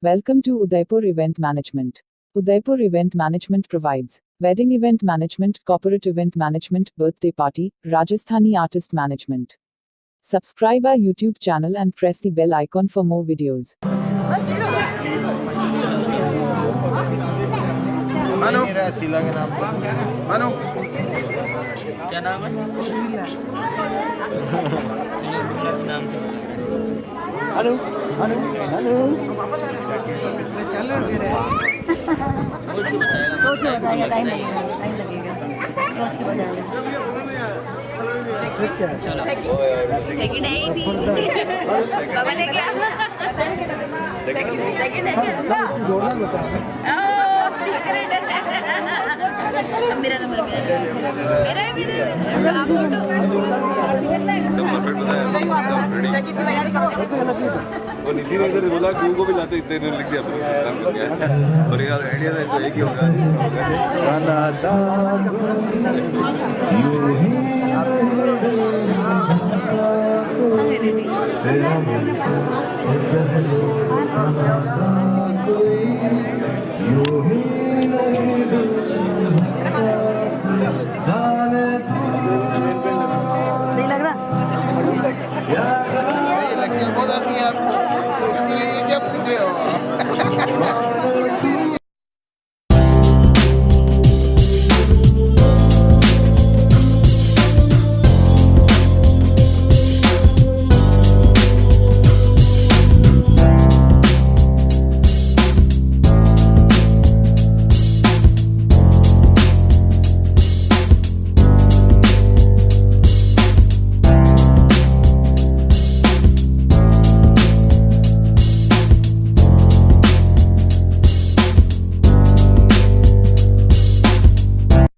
Welcome to Udaipur Event Management. Udaipur Event Management provides wedding event management, corporate event management, birthday party, Rajasthani artist management. Subscribe our YouTube channel and press the bell icon for more videos. मानो शीला के नाम पर मानो क्या नाम है? नाम से हेलो हेलो हेलो सोच के बताएगा टाइम लगेगा सोच के बताएगा सेकंड है ही थी बाबा लेके आ सेकंड है मेरा नंबर मेरा आप और निधि ने इधर बोला गूगल को भी लाते इतने ने लिख दिया और यार आइडिया था इनको एक ही होगा सही लग रहा लकड़ी बहुत आती है आपको तो उसके लिए क्या पूछ रहे हो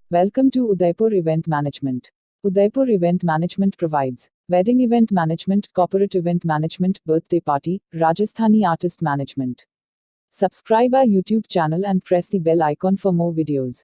Welcome to Udaipur Event Management. Udaipur Event Management provides wedding event management, corporate event management, birthday party, Rajasthani artist management. Subscribe our YouTube channel and press the bell icon for more videos.